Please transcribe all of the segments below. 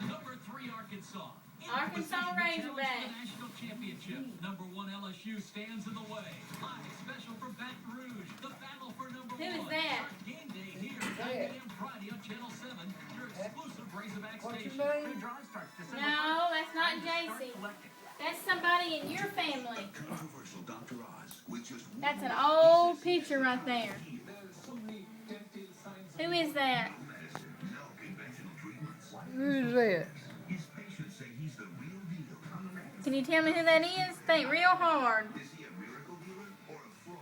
Number 3, Arkansas. Arkansas Razorbacks. National championship. Number 1, LSU stands in the way. Live special from Baton Rouge. The battle for number 1. Who is that? Game day here, 9 a.m. Friday on Channel 7. Your exclusive Razorback station. name? Drive starts December No, that's not JC. That's somebody in your family. Controversial Dr. Oz with just one That's an old picture right there. Who is that? medicine, no conventional treatments. Who's that? His patients say he's the real deal. Can you tell me who that is? Think real hard. Is he a miracle dealer or a fraud?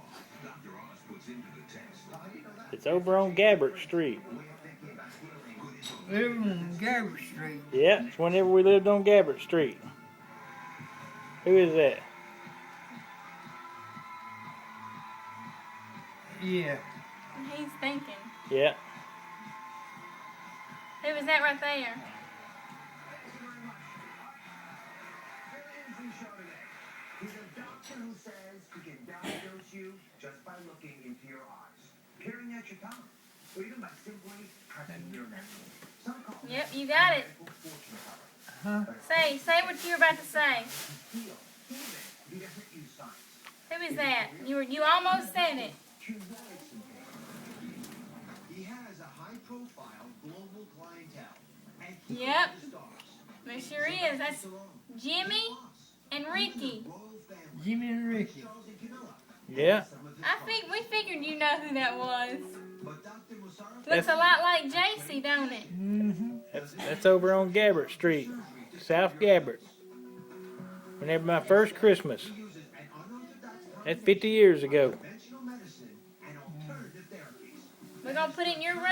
Dr. Oz puts into the test. It's over on Gabbert Street. Living on Gabbert Street. Yeah, it's whenever we lived on Gabbert Street. Who is that? Yeah. He's thinking. Yeah. Who is that right there? He's a doctor who says he can diagnose you just by looking into your eyes, peering at your tongue, or even by simply pressing your neck. Some call Yep, you got it. fortune teller. Huh? Say what you were about to say. Feel, even he doesn't use science. Who is that? You almost said it. Genetics and things. He has a high-profile global clientele, and he Yep. the stars. There sure is. That's Jimmy and Ricky. Royal family, Jimmy and Ricky. Charles and Camilla. Yeah. Some of his We figured you know who that was. But Dr. Musara Looks a lot like JC, don't it? Mm-hmm. That's over on Gabbert Street, South Gabbert. Whenever my first Christmas. uses an unorthodox That's 50 years ago. conventional medicine and alternative therapies. We're gonna put it in your room.